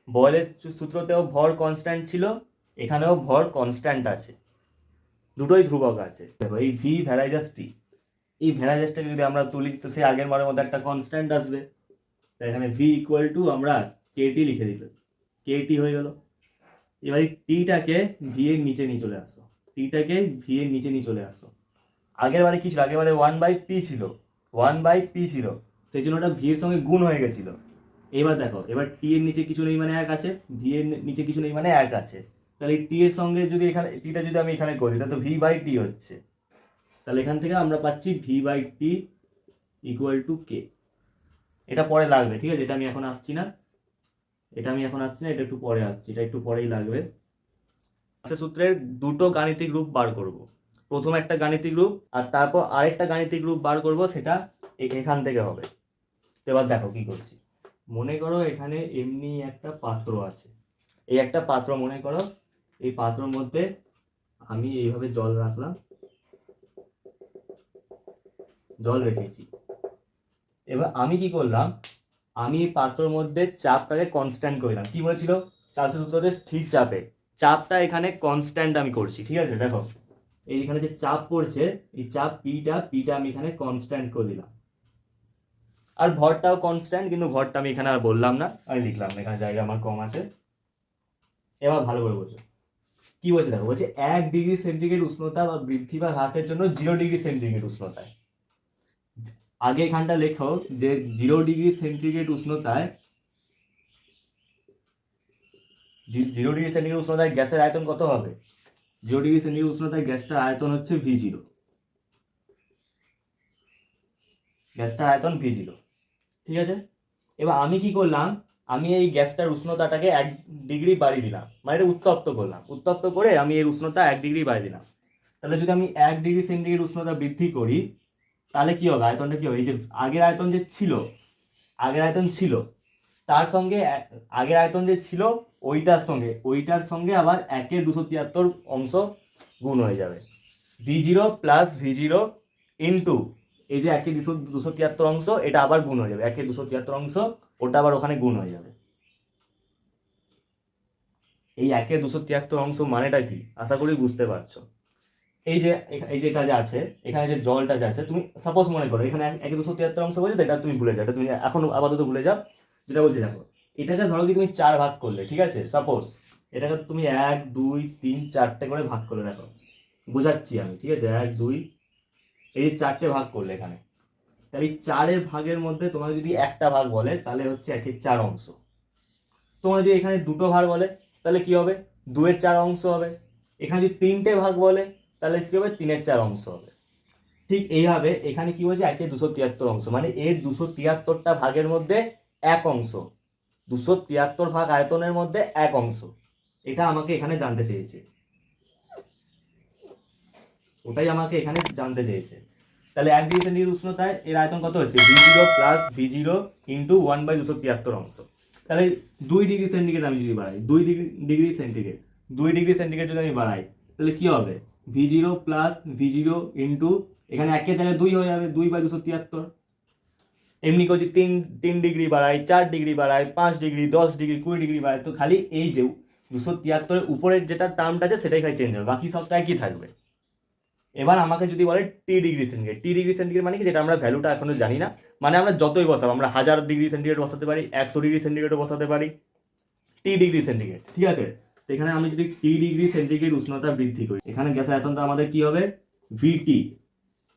বয়েলের সূত্রতেও ভর কনস্ট্যান্ট ছিল, এখানেও ভর কনস্ট্যান্ট আছে, দুটোই ধ্রুবক আছে। দেখো এই ভি ভ্যারাইজাস টি, এই ভ্যারাইজাসটাকে যদি আমরা তুলি তো সেই আগের বারের মধ্যে একটা কনস্ট্যান্ট আসবে। তাই এখানে ভি ইকুয়াল টু আমরা কেটি লিখে দিল, কেটি হয়ে গেল। এবার এই টিটাকে ভি এর নিচে নিয়ে চলে আসো, টিটাকে ভি এর নিচে নিয়ে চলে আসো। আগের বারে কি ছিল, আগের বারে 1/p ছিল, 1/p ছিল, সেই জন্য ওটা ভি এর সঙ্গে গুণ হয়ে গেছিল। এবার দেখো, এবার টি এর নিচে কিছু নেই মানে 1 আছে, ভি এর নিচে কিছু নেই মানে 1 আছে। তাহলে টি এর সঙ্গে যদি এখানে টিটা যদি আমি এখানে করি তাহলে তো ভি বাই টি হচ্ছে। তাহলে এখান থেকে আমরা পাচ্ছি V by T equal to K. এটা পরে লাগবে, ঠিক আছে, এটা আমি এখন আসছি না, এটা একটু পরে আসছি, এটা একটু পরেই লাগবে। সূত্রের দুটো গাণিতিক রূপ বার করব, প্রথম একটা গাণিতিক রূপ আর তারপর আরেকটা গাণিতিক রূপ বার করব, সেটা এখান থেকে হবে। তো এবার দেখো কি করছি, মনে করো এখানে এমনি একটা পাত্র আছে, এই একটা পাত্র মনে করো, এই পাত্রের মধ্যে আমি এইভাবে জল রাখলাম, জল রেখেছি। এবার আমি কি করলাম, আমি এই পাত্রের মধ্যে চাপটাকে কনস্ট্যান্ট করলাম। কি বলেছিল চার্লসের সূত্রতে, স্থির চাপে চাপটা এখানে কনস্ট্যান্ট আমি করছি, ঠিক আছে। দেখো এইখানে যে চাপ পড়ছে, এই চাপ পিটা আমি এখানে কনস্ট্যান্ট করে দিলাম, আর ভরটাও কনস্ট্যান্ট, কিন্তু ভরটা আমি এখানে আর বললাম না, আমি লিখলাম না, এখানে জায়গা আমার কম আছে। এবার ভালো করে বোঝো কি বলছে, দেখো বলছে 1 ডিগ্রি সেন্টিগ্রেড উষ্ণতা বা বৃদ্ধি বা হ্রাসের জন্য 0 ডিগ্রি সেন্টিগ্রেড উষ্ণতায়, আগে এখানটা লেখো যে 0 ডিগ্রি সেন্টিগ্রেড উষ্ণতায়, 0 ডিগ্রি সেন্টিগ্রেড উষ্ণতায় গ্যাসের আয়তন কত হবে, 0 ডিগ্রি সেন্টিগ্রেড উষ্ণতায় গ্যাসটার আয়তন হচ্ছে V0, গ্যাসটার আয়তন V0, ঠিক আছে। এবার আমি কি করলাম, আমি এই গ্যাসটার উষ্ণতাটাকে 1 ডিগ্রি বাড়িয়ে দিলাম, মানে এটা উত্তপ্ত করলাম, উত্তপ্ত করে আমি এর উষ্ণতা 1 ডিগ্রি বাড়িয়ে দিলাম। তাহলে যদি আমি 1 ডিগ্রি সেন্টিগ্রেড উষ্ণতা বৃদ্ধি করি তাহলে কি হবে, আয়তনটা কি হবে, এই যে আগের আয়তন যে ছিল, আগের আয়তন ছিল তার সঙ্গে আগের আয়তন যে ছিল ওইটার সঙ্গে আবার 1/273 অংশ গুণ হয়ে যাবে। V0 প্লাস V0 ইন্টু এই যে 1/273 অংশ, এটা আবার গুণ হয়ে যাবে 1/273 অংশ, ওটা আবার ওখানে গুণ হয়ে যাবে। এই 1/273 অংশ মানেটা কি আশা করি বুঝতে পারছো। এই যে এটা যে আছে এখানে যে জলটা যে আছে, তুমি সাপোজ মনে করো এখানে 1/273 অংশ বলছে, এটা তুমি ভুলে যাও, এটা তুমি এখন আপাতত ভুলে যাও। যেটা বলছি দেখো, এটাকে ধরো কি তুমি 4 ভাগ করলে, ঠিক আছে, সাপোজ এটাকে তুমি 1 2 3 4টে করে ভাগ করলে, দেখো বোঝাচ্ছি আমি, ঠিক আছে, 1 2 এই যে 4টে ভাগ করলে এখানে, তাহলে এই 4-এর ভাগের মধ্যে তোমার যদি একটা ভাগ বলে তাহলে হচ্ছে 1/4 অংশ। তোমার যদি এখানে দুটো ভাগ বলে তাহলে কি হবে, 2/4 অংশ হবে। এখানে যদি 3টে ভাগ বলে তাহলে কি হবে, 3/4 অংশ হবে। ঠিক এইভাবে এখানে কি বলছে 1/273 অংশ, মানে এর 273টা ভাগের মধ্যে এক অংশ, 273 ভাগ আয়তনের মধ্যে এক অংশ, এটা আমাকে এখানে জানতে চেয়েছে, ওটাই আমাকে এখানে জানতে চেয়েছে। তাহলে 1 ডিগ্রি সেন্টিগ্রেড উষ্ণতায় এর আয়তন কত হচ্ছে, V0 প্লাস V0 ইন্টু 1/273 অংশ। তাহলে 2 ডিগ্রি সেন্টিগ্রেড আমি যদি বাড়াই, 2 ডিগ্রি সেন্টিগ্রেড যদি আমি বাড়াই তাহলে কি হবে, V0 প্লাস V0 ইন্টু এখানে 1 এর জায়গায় 2 হয়ে যাবে, 2/273। এমনি করে যদি 3 ডিগ্রি বাড়াই, 4 ডিগ্রি বাড়াই, 5 ডিগ্রি, 10 ডিগ্রি, 20 ডিগ্রি বাড়াই, তো খালি এই যে 273 উপরের যেটা টার্মটা আছে সেটাই খালি চেঞ্জ হবে, বাকি সবটা একই থাকবে। এবার আমাকে যদি বলে টি ডিগ্রি সেন্টিগ্রেড মানে কি, যেটা আমরা ভ্যালুটা এখনো জানি না, মানে আমরা যতই বসাবো, আমরা 1000 ডিগ্রি সেন্টিগ্রেড বসাতে পারি, 100 ডিগ্রি সেন্টিগ্রেডও বসাতে পারি, টি ডিগ্রি সেন্টিগ্রেড, ঠিক আছে। তো এখানে আমি যদি টি ডিগ্রি সেন্টিগ্রেড উষ্ণতা বৃদ্ধি করি, এখানে গ্যাসের আয়তনটা আমাদের কি হবে, ভিটি।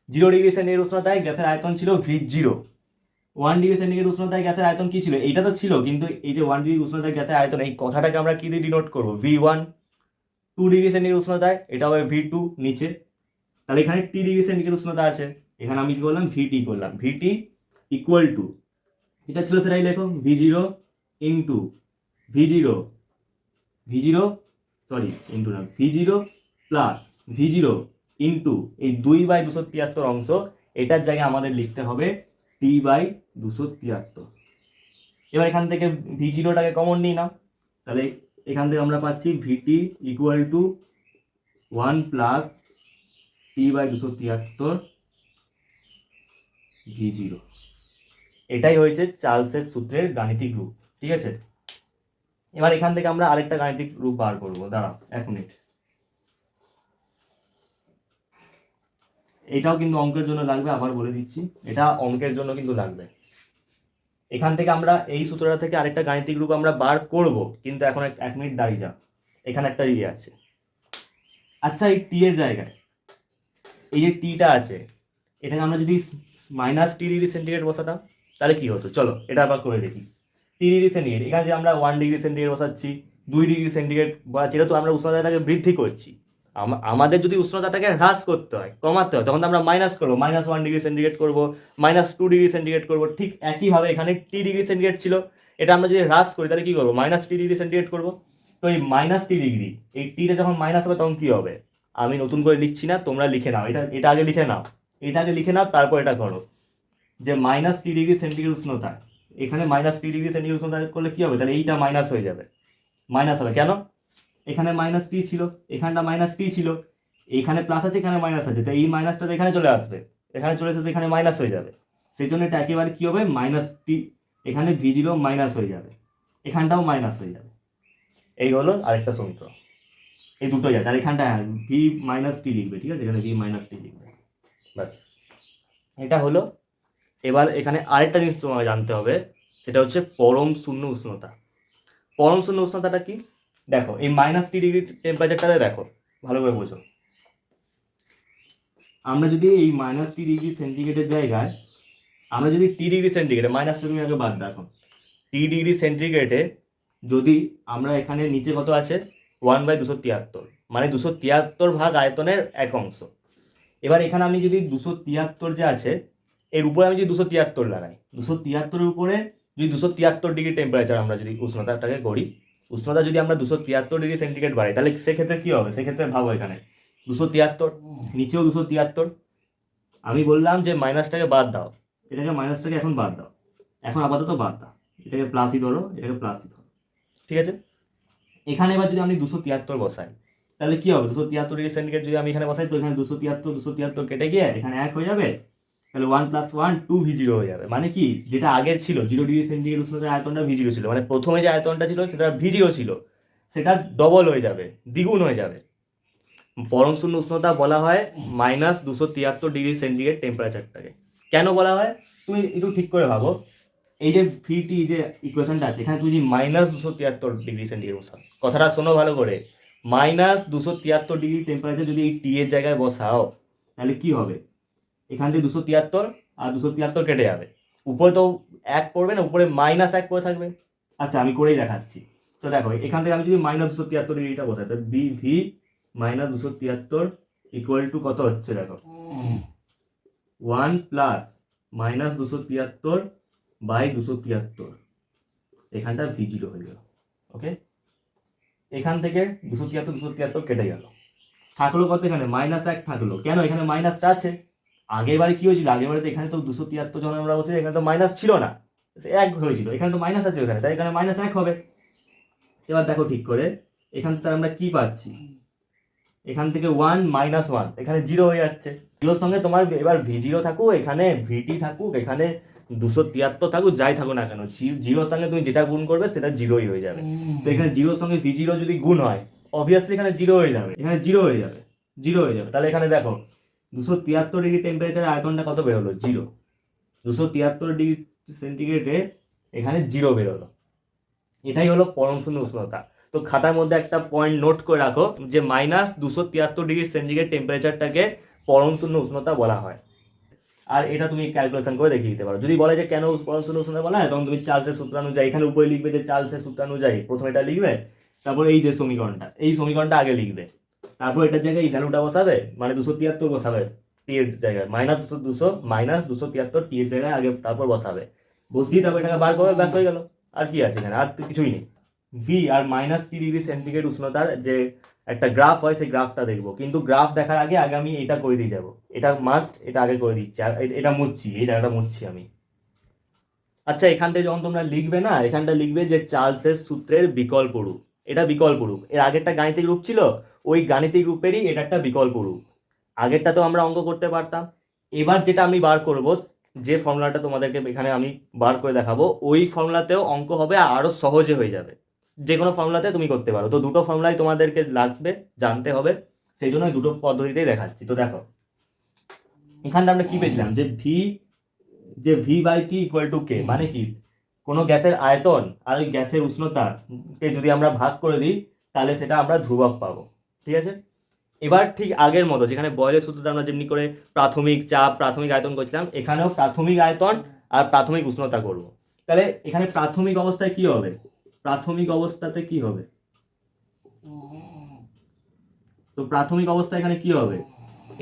0 ডিগ্রি সেন্টিগ্রেড উষ্ণতায় গ্যাসের আয়তন ছিল V0। 1 ডিগ্রি সেন্টিগ্রেড উষ্ণতায় গ্যাসের আয়তন কি ছিল, এইটা তো ছিল, কিন্তু এই যে 1 ডিগ্রি উষ্ণতায় গ্যাসের আয়তন, এই কথাটাকে আমরা কি দিয়ে ডিনোট করবো, V1। 2 ডিগ্রি সেন্টিগ্রেড উষ্ণতায় এটা হবে V2 নিচে। তাহলে এখানে টি ডিগ্রি সেন্টিগ্রেড উষ্ণতা আছে, এখানে আমি কি করলাম, ভিটি করলাম, ভিটি ইকুয়াল টু যেটা ছিল সেটাই লেখো, V0 into V0 plus V0 into এই 2/273 অংশ, এটার জায়গায় আমাদের লিখতে হবে T/273। এবার এখান থেকে V0টাকে কমন নিই না, তাহলে এখান থেকে আমরা পাচ্ছি ভিটি equal to 1 plus T/273 V0। এটাই হয়েছে চার্লসের সূত্রের গাণিতিক রূপ, ঠিক আছে। এবার এখান থেকে আমরা আরেকটা গাণিতিক রূপ বার করবো, দাঁড়াও 1 মিনিট। এটাও কিন্তু অঙ্কের জন্য লাগবে, আবার বলে দিচ্ছি, এটা অঙ্কের জন্য কিন্তু লাগবে। এখান থেকে আমরা এই সূত্রটা থেকে আরেকটা গাণিতিক রূপ আমরা বার করব, কিন্তু এখন 1 মিনিট দাঁড়িয়ে যা, এখানে একটা ইয়ে আছে। আচ্ছা, এই টি এর জায়গায় এই যে টিটা আছে, এটাকে আমরা যদি -T ডিগ্রি সেন্টিগ্রেড বসাতাম তাহলে কি হতো, চলো এটা আবার করে দেখি। টি ডিগ্রি সেন্টিগ্রেড, এখানে যে আমরা 1 ডিগ্রি সেন্টিগ্রেড বসাচ্ছি, 2 ডিগ্রি সেন্টিগ্রেড বসাচ্ছি, এটা তো আমরা উষ্ণতাটাকে বৃদ্ধি করছি। আমাদের যদি উষ্ণতাটাকে হ্রাস করতে হয়, কমাতে হয়, তখন তো আমরা মাইনাস করবো, -1 ডিগ্রি সেন্টিগ্রেড করবো, -2 ডিগ্রি সেন্টিগ্রেড করবো। ঠিক একইভাবে এখানে টি ডিগ্রি সেন্টিগ্রেড ছিল, এটা আমরা যদি হ্রাস করি তাহলে কি করবো, -T ডিগ্রি সেন্টিগ্রেড করবো। তো এই -T ডিগ্রি, এই টিটা যখন মাইনাস হবে তখন কি হবে, আমি নতুন করে লিখছি না, তোমরা লিখে নাও, এটা আগে লিখে নাও, তারপর এটা করো, যে -T ডিগ্রি সেন্টিগ্রেড উষ্ণতা, এখানে -T ডিগ্রি সেন্টিগ্রেড উষ্ণতা করলে কি হবে, তাহলে এইটা মাইনাস হয়ে যাবে, মাইনাস হবে কেন, এখানে -T ছিল, এখানটা -T ছিল, এখানে প্লাস আছে, এখানে মাইনাস আছে, তো এই মাইনাসটা তো এখানে চলে আসবে, এখানে চলে আসবে, এখানে মাইনাস হয়ে যাবে, সেই জন্য এটা একেবারে কি হবে, -T, এখানে V0 মাইনাস হয়ে যাবে, এখানটাও মাইনাস হয়ে যাবে। এই হলো আরেকটা সমীকরণ, এই দুটোই আছে, আর এখানটা V-T লিখবে, ঠিক আছে, এখানে V-T লিখবে, ব্যাস এটা হলো। এবার এখানে আরেকটা জিনিস তোমাকে জানতে হবে, সেটা হচ্ছে পরম শূন্য উষ্ণতা। পরম শূন্য উষ্ণতাটা কি, দেখো এই -T ডিগ্রি টেম্পারেচারটাতে দেখো ভালো করে বোঝো, আমরা যদি এই -T ডিগ্রি সেন্টিগ্রেডের জায়গায় আমরা যদি টি ডিগ্রি সেন্টিগ্রেডে, মাইনাসটা তুমি আগে বাদ দেখো, টি ডিগ্রি সেন্টিগ্রেডে যদি আমরা এখানে নিচে কত আছে 1/273, মানে 273 ভাগ আয়তনের এক অংশ। এবার এখানে আমি যদি 273 যে আছে এর উপরে আমি যদি 273 লাগাই, 273-এর উপরে যদি 273 ডিগ্রি টেম্পারেচার আমরা যদি উষ্ণতাটাকে করি, উষ্ণতা যদি আমরা 273 ডিগ্রি সেন্টিগ্রেড বাড়াই, তাহলে সেক্ষেত্রে কি হবে, সেক্ষেত্রে ভাবো এখানে 273, নিচেও 273, আমি বললাম যে মাইনাসটাকে বাদ দাও, মাইনাসটাকে এখন বাদ দাও, এখন আপাতত বাদ দাও, এটাকে প্লাসই ধরো, এটাকে প্লাসই ধরো, ঠিক আছে। এখানে এবার যদি আমি 273 বসাই তাহলে কি হবে, 273 ডিগ্রি সেন্টিগ্রেড যদি আমি এখানে বসাই তো এখানে 273 কেটে গিয়ে এখানে 1 হয়ে যাবে, তাহলে 1 + 1 2 V0 হয়ে যাবে। মানে কি, যেটা আগের ছিল 0 ডিগ্রি সেন্টিগ্রেড উষ্ণতার আয়তনটা V0 ছিল, মানে প্রথমে যে আয়তনটা ছিল সেটা V0 ছিল, সেটা ডবল হয়ে যাবে, দ্বিগুণ হয়ে যাবে। পরম শূন্য উষ্ণতা বলা হয় -273 ডিগ্রি সেন্টিগ্রেড টেম্পারেচারটাকে। কেন বলা হয় তুমি একটু ঠিক করে ভাবো, এই যে ভিটি যে ইকুয়েশনটা আছে এখানে তুমি যদি -273 ডিগ্রি সেন্টিগ্রেড বসাও, কথাটা শোনো ভালো করে, -273 ডিগ্রি টেম্পারেচার যদি এই টি এর জায়গায় বসাও তাহলে কি হবে, এখান থেকে 273 আর 273 কেটে যাবে, উপরে তো 1 পড়বে না, উপরে -1 পড়ে থাকবে। আচ্ছা আমি করেই দেখাচ্ছি। তো দেখো এখান থেকে আমি যদি -273 ডিগ্রিটা বসাই তাহলে ভি -273 ইকুয়াল টু কত হচ্ছে দেখো, 1 প্লাস -273/273, এখানটা V0 হয়ে গেল। ওকে, এখান থেকে 273 কেটে গেল, থাকলো কত, এখানে -1 থাকলো। কেন, এখানে মাইনাসটা আছে, আগের বারে কি হয়েছিল, আগের বারে তো এখানে তো 273 যখন আমরা বসে এখানে তো মাইনাস ছিল না, 1 হয়েছিল, এখানে তো মাইনাস আছে ওখানে, তাই এখানে -1 হবে। এবার দেখো ঠিক করে, এখান থেকে আমরা কি পাচ্ছি, এখান থেকে 1 -1 এখানে 0 হয়ে যাচ্ছে, 0 সঙ্গে তোমার এবার V0 থাকুক, এখানে ভিটি থাকুক, এখানে 273 থাকুক, যাই থাকুক না কেন, 0 সঙ্গে তুমি যেটা গুণ করবে সেটা 0ই হয়ে যাবে। তো এখানে 0 সঙ্গে V0 যদি গুণ হয় অবভিয়াসলি এখানে 0 হয়ে যাবে, এখানে 0 হয়ে যাবে, 0 হয়ে যাবে। তাহলে এখানে দেখো 273 ডিগ্রি টেম্পারেচারের আয়তনটা কত বেরোলো, 0। 273 ডিগ্রি সেন্টিগ্রেডে এখানে 0 বেরোলো, এটাই হলো পরম শূন্য উষ্ণতা। তো খাতার মধ্যে একটা পয়েন্ট নোট করে রাখো যে -273 ডিগ্রি সেন্টিগ্রেড টেম্পারেচারটাকে পরম শূন্য উষ্ণতা বলা হয়। আর এটা তুমি ক্যালকুলেশন করে দেখিয়ে দিতে পারো। যদি বলে যে কেন পরম শূন্য উষ্ণতা বলা হয়, তখন তুমি চার্লসের সূত্রানুযায়ী এখানে উপরে লিখবে যে চার্লসের সূত্রানুযায়ী প্রথমে এটা লিখবে, তারপর এই যে সমীকরণটা, এই সমীকরণটা আগে লিখবে, তারপর এটার জায়গায় এই ভ্যালুটা বসাবে, মানে 273 বসাবে টি এর জায়গায়, -273 টি এর জায়গায় আগে, তারপর বসাবে, বসিয়ে তারপর এটাকে বার করবে, ব্যাস হয়ে গেল। আর কি আছে এখানে, আর তো কিছুই নেই। ভি আর -T ডিগ্রি সেন্টিগ্রেড উষ্ণতার যে একটা গ্রাফ হয় সেই গ্রাফটা দেখবো, কিন্তু গ্রাফ দেখার আগে আগে আমি এটা করে দিয়ে যাবো, এটা মাস্ট, এটা আগে করে দিচ্ছি, আর এটা মুছছি, এই জায়গাটা মুছছি আমি। আচ্ছা এখান থেকে যখন তোমরা লিখবে না, এখানটা লিখবে যে চার্লসের সূত্রের বিকল্প রূপ, এটা বিকল্প রূপ, এর আগেরটা গাণিতিক রূপ ছিল, ওই গাণিতিক রূপেরই এটা একটা বিকল্প রূপ। আগেরটা তো আমরা অঙ্ক করতে পারতাম, এবার যেটা আমি বার করব, যে ফর্মুলাটা তোমাদেরকে এখানে আমি বার করে দেখাবো, ওই ফর্মুলাতেও অঙ্ক হবে, আরো সহজে হয়ে যাবে। যে কোনো ফর্মুলাতে তুমি করতে পারো, তো দুটো ফর্মুলাই তোমাদেরকে লাগবে, জানতে হবে, সেই জন্য দুটো পদ্ধতিতেই দেখাচ্ছি। তো দেখো এখানটা আমরা কি পেয়েছিলাম, যে V/T = K, মানে কি, কোনো গ্যাসের আয়তন আর ওই গ্যাসের উষ্ণতাকে যদি আমরা ভাগ করে দিই তাহলে সেটা আমরা ধ্রুবক পাবো, ঠিক আছে। এবার ঠিক আগের মতো যেখানে বয়লের সূত্রটা আমরা যেমনি করে প্রাথমিক চাপ, প্রাথমিক আয়তন করছিলাম, এখানেও প্রাথমিক আয়তন আর প্রাথমিক উষ্ণতা করব। তাহলে এখানে প্রাথমিক অবস্থায় কি হবে, প্রাথমিক অবস্থাতে কি হবে, তো প্রাথমিক অবস্থায় এখানে কি হবে,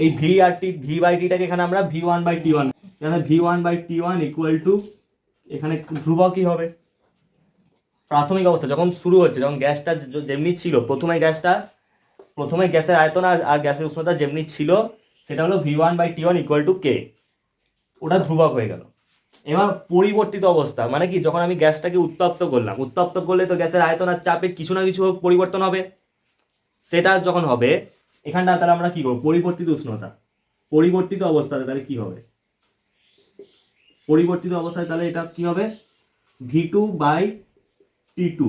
এই V/T-টাকে এখানে আমরা V1/T1, এখানে V1/T1 = এখানে ধ্রুবকই হবে। প্রাথমিক অবস্থা যখন শুরু হচ্ছে, যখন গ্যাসটা যেমনি ছিল, প্রথমে গ্যাসের আয়তন আর গ্যাসের উষ্ণতা যেমনি ছিল সেটা হলো V1/T1 = K, ওটা ধ্রুবক হয়ে গেল। এবার পরিবর্তিত অবস্থা মানে কি, যখন আমি গ্যাসটাকে উত্তপ্ত করলাম, উত্তপ্ত করলে তো গ্যাসের আয়তন আর চাপে কিছু না কিছু পরিবর্তন হবে, সেটা যখন হবে এখানটা তাহলে আমরা কি করবো, পরিবর্তিত উষ্ণতা, পরিবর্তিত অবস্থাতে তাহলে কি হবে, পরিবর্তিত অবস্থায় তাহলে এটা কি হবে, V2/T2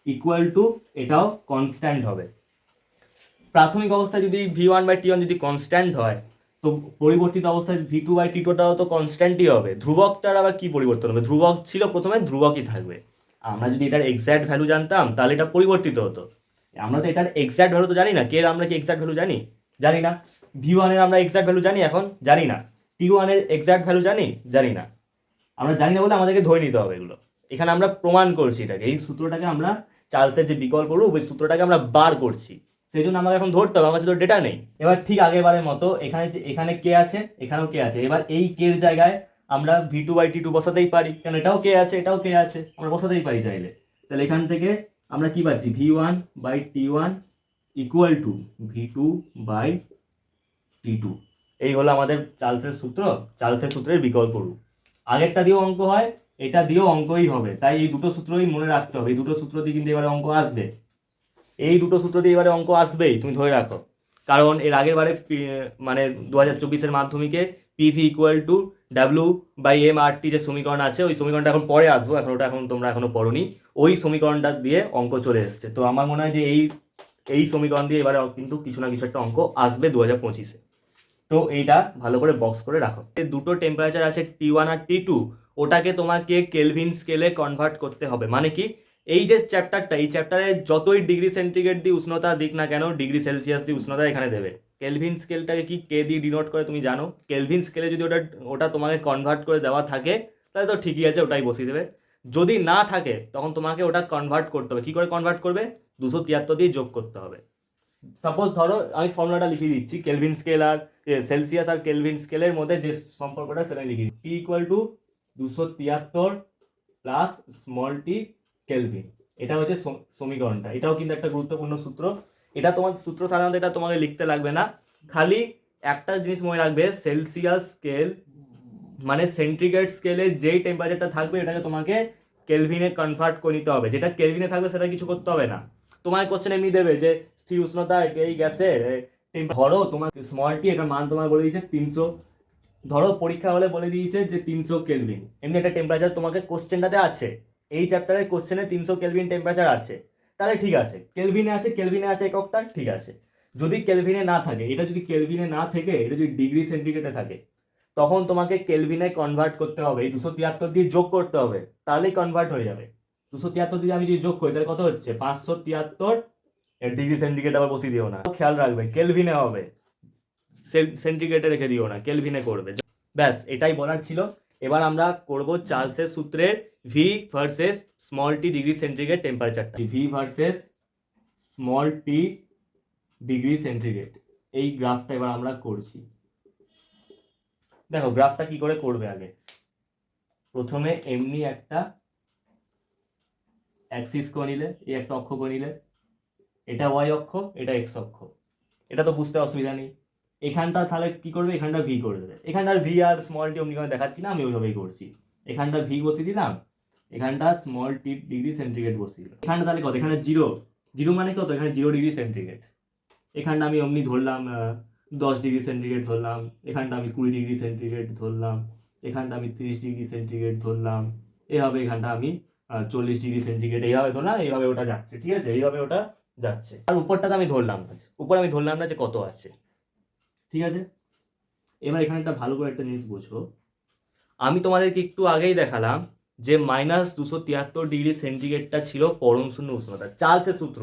= এটাও কনস্ট্যান্ট হবে। প্রাথমিক অবস্থায় যদি V1/T1 যদি কনস্ট্যান্ট হয়, তো পরিবর্তিত অবস্থায় V2/T2টাও তো কনস্ট্যান্টই হবে। ধ্রুবকটার আবার কি পরিবর্তন হবে, ধ্রুবক ছিল প্রথমে, ধ্রুবকই থাকবে। আমরা যদি এটার এক্স্যাক্ট ভ্যালু জানতাম তাহলে এটা পরিবর্তিত হতো। আমরা তো এটার এক্স্যাক্ট ভ্যালু তো জানি না, কে আমরা কি এক্স্যাক্ট ভ্যালু জানি, জানি না। V1 এর আমরা এক্স্যাক্ট ভ্যালু জানি এখন, জানি না। T1 এর এক্স্যাক্ট ভ্যালু জানি, জানি না। আমরা জানি না বলে আমাদেরকে ধরে নিতে হবে এগুলো। এখানে আমরা প্রমাণ করছি এটাকে, এই সূত্রটাকে আমরা, চার্লসের যে বিকল্প রূপ, ওই সূত্রটাকে আমরা বার করছি, সেই জন্য আমাকে এখন ধরতে হবে, আমার কাছে তো ডেটা নেই। এবার ঠিক আগেরবারের মতো এখানে কে আছে, এখানেও কে আছে, এবার এই কে এর জায়গায় আমরা V2/T2 বসাতেই পারি, কারণ এটাও কে আছে, এটাও কে আছে, আমরা বসাতেই পারি চাইলে। তাহলে এখান থেকে আমরা কি পাচ্ছি, V1/T1 = V2/T2, এই হলো আমাদের চার্লসের সূত্র, চার্লসের সূত্রের বিকল্প রূপ। আগেরটা দিয়েও অঙ্ক হয়, এটা দিয়েও অঙ্কই হবে, তাই এই দুটো সূত্রই মনে রাখতে হবে। এই দুটো সূত্র দিয়ে কিন্তু এবারে অঙ্ক আসবে, এই দুটো সূত্র দিয়ে এবারে অঙ্ক আসবেই, তুমি ধরে রাখো। কারণ এর আগের বারে মানে 2024-এর মাধ্যমিকে পিভি ইকুয়াল টু W/M/RT যে সমীকরণ আছে, ওই সমীকরণটা এখন পরে আসবো, এখন তোমরা এখনো পড়োনি। ওই সমীকরণটা দিয়ে অঙ্ক চলে এসছে। তো আমার মনে হয় যে এই সমীকরণ দিয়ে এবারে কিন্তু কিছু না কিছু একটা অঙ্ক আসবে 2025-এ। তো এইটা ভালো করে বক্স করে রাখো। দুটো টেম্পারেচার আছে T1 আর T2, ওটাকে তোমাকে কেলভিন স্কেলে কনভার্ট করতে হবে। মানে কি, এই যে চ্যাপ্টারটা, এই চ্যাপ্টারে যতই ডিগ্রি সেন্টিগ্রেড দিয়ে উষ্ণতা দিক না কেন, ডিগ্রি সেলসিয়াস দিয়ে উষ্ণতা এখানে দেবে। কেলভিন স্কেলটাকে কি কে দিয়ে ডিনোট করে তুমি জানো? কেলভিন স্কেলে যদি ওটা তোমাকে কনভার্ট করে দেওয়া থাকে তাহলে তো ঠিকই আছে, ওটাই বসিয়ে দেবে। যদি না থাকে তখন তোমাকে ওটা কনভার্ট করতে হবে। কি করে কনভার্ট করবে? 273 দিয়ে যোগ করতে হবে। সাপোজ ধরো আমি ফর্মুলাটা লিখে দিচ্ছি, কেলভিন স্কেল আর সেলসিয়াস আর কেলভিন স্কেলের মধ্যে যে সম্পর্কটা সেটা লিখে দিচ্ছি। T equal to 273 plus small T Kelvin, এটা হচ্ছে সমীকরণটা। এটাও কিন্তু একটা গুরুত্বপূর্ণ সূত্র। এটা তোমার সূত্র সাধারণত এটা তোমাকে লিখতে লাগবে না, খালি একটা জিনিস মনে রাখবে, সেলসিয়াস স্কেল মানে সেন্টিগ্রেড স্কেলে যেই টেম্পারেচারটা থাকবে এটাকে তোমাকে কেলভিনে কনভার্ট করে নিতে হবে। যেটা কেলভিনে থাকবে সেটা কিছু করতে হবে না। তোমার কোশ্চেন এমনি দেবে যে স্থির উষ্ণতা এই গ্যাসের ধরো তোমার স্মল টি, এটা মান তোমার বলে দিয়েছে 300, ধরো পরীক্ষা হলে বলে দিয়েছে যে 300 কেলভিন, এমনি একটা টেম্পারেচার তোমাকে কোশ্চেনটাতে আছে, এই চ্যাপ্টারের কোশ্চেনে 300 কেলভিন টেম্পারেচার আছে, তাহলে ঠিক আছে। কেলভিনে আছে এককটা, ঠিক আছে। যদি কেলভিনে না থাকে, এটা যদি কেলভিনে না থেকে এটা যদি ডিগ্রি সেন্টিগ্রেডে থাকে, তখন তোমাকে কেলভিনে কনভার্ট করতে হবে। এই 273 দিয়ে যোগ করতে হবে, তাহলেই কনভার্ট হয়ে যাবে। 273 দিয়ে আমি যদি যোগ করি তাহলে কত হচ্ছে? 573 ডিগ্রি সেন্টিগ্রেড। আবার বসিয়ে দিও না, খেয়াল রাখবে কেলভিনে হবে, সেন্টিগ্রেডে রেখে দিও না, কেলভিনে করবে। ব্যাস, এটাই বলার ছিল। এবার আমরা করব চার্লসের সূত্রের V versus small T degree centigrade টেম্পারেচারটা। V versus small T degree centigrade, এই গ্রাফটা এবার আমরা করছি। দেখো গ্রাফটা কি করে করবে, আগে প্রথমে এমনি একটা অ্যাক্সিস করে নিলে, এই একটা অক্ষ করে নিলে, এটা ওয়াই অক্ষ, এটা এক্স অক্ষ, এটা তো বুঝতে অসুবিধা নেই। এখানটা তাহলে কি করবে, এখানটা ভি করে দেবে। এখানটার ভি আর স্মল টি অমনি করে দেখাচ্ছি না, আমি ওইভাবেই করছি। এখানটা ভি বসিয়ে দিলাম, এখানটা স্মল টি ডিগ্রি সেন্টিগ্রেড বসিয়ে দিলাম। এখানটা তাহলে কত? এখানে জিরো, জিরো মানে কত? এখানে 0 ডিগ্রি সেন্টিগ্রেড। এখানটা আমি অমনি ধরলাম 10 ডিগ্রি সেন্টিগ্রেড ধরলাম, এখানটা আমি 20 ডিগ্রি সেন্টিগ্রেড ধরলাম, এখানটা আমি 30 ডিগ্রি সেন্টিগ্রেড ধরলাম, এভাবে এখানটা আমি 40 ডিগ্রি সেন্টিগ্রেড, এইভাবে ধরলাম, এইভাবে ওটা যাচ্ছে, ঠিক আছে, এইভাবে ওটা যাচ্ছে। আর উপরটাতে আমি ধরলাম না, উপরে আমি ধরলাম না যে কত আছে, ঠিক আছে। এবার এখানে একটা ভালো করে একটা জিনিস বুঝো, আমি তোমাদেরকে একটু আগেই দেখালাম যে -273 ডিগ্রি সেন্টিগ্রেডটা ছিল পরম শূন্য উষ্ণতা, চার্লসের সূত্র।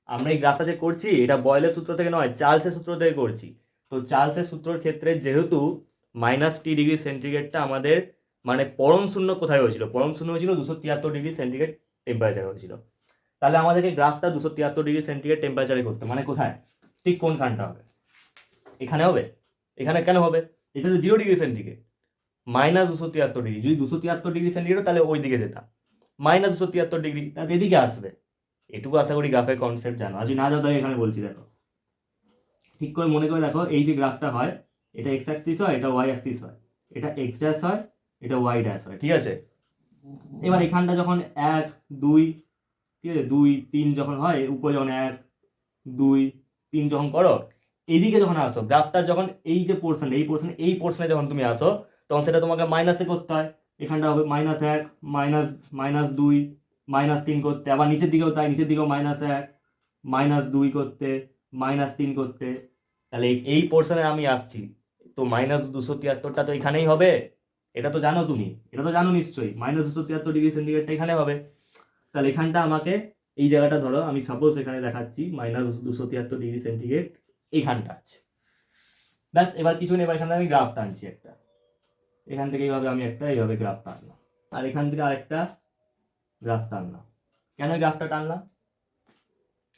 আমরা এই গ্রাফটা যে করছি এটা বয়েলের সূত্র থেকে নয়, চার্লসের সূত্র থেকে করছি। তো চার্লসের সূত্রের ক্ষেত্রে যেহেতু -T ডিগ্রি সেন্টিগ্রেডটা আমাদের মানে পরম শূন্য কোথায় হয়েছিল? পরম শূন্য হয়েছিল 273 ডিগ্রি সেন্টিগ্রেড টেম্পারেচার হয়েছিল। তাহলে আমাদেরকে গ্রাফটা 273 ডিগ্রি সেন্টিগ্রেড টেম্পারেচারে করতে, মানে কোথায়, ঠিক কোনখানটা হবে? এখানে হবে। এখানে কেন হবে? এটা তো 0 ডিগ্রি সেন্টিগ্রেড, -273 ডিগ্রি। যদি 273 ডিগ্রি সেন্টিগ্রেড তাহলে ওই দিকে যেতাম, -273 ডিগ্রি তাহলে এদিকে আসবে। এটুকু আশা করি গ্রাফের কনসেপ্ট জানো। আজ না জানো তাই এখানে বলছি, দেখো ঠিক করে মনে করে দেখো, এই যে গ্রাফটা হয়, এটা এক্স অ্যাক্সিস হয়, এটা ওয়াই অ্যাক্সিস হয়, এটা এক্স ড্যাশ হয়, এটা ওয়াই ড্যাশ হয়, ঠিক আছে। এবার এখানটা যখন 1 2, ঠিক আছে, 2 3 যখন হয়, উপরে যখন 1 2 3 যখন করো, এইদিকে যখন আসো, গ্রাফটা যখন এই যে পোর্শন, এই পোর্শনে যখন তুমি আসো, তখন সেটা তোমাকে মাইনাসে করতে হয়। এখানটা হবে -1 -2 -3 করতে, আবার নিচের দিকেও তাই, নিচের দিকেও -1 -2 করতে, -3 করতে। তাহলে এই পোর্শনে আমি আসছি, তো -273টা তো এখানেই হবে। এটা তো জানো তুমি, এটা তো জানো নিশ্চয়ই, -273 ডিগ্রি সেন্টিগ্রেডটা এখানে হবে। তাহলে এখানটা আমাকে, এই জায়গাটা ধরো আমি সাপোজ এখানে দেখাচ্ছি -273 ডিগ্রি সেন্টিগ্রেড এইখানটা আছে। ব্যাস, এবার কিছু নেই, এবার এখানে আমি গ্রাফ টানছি একটা, এখান থেকে এইভাবে আমি একটা এইভাবে গ্রাফ টানলাম, আর এখান থেকে আরেকটা গ্রাফ টানলাম। কেন গ্রাফটা টানলাম?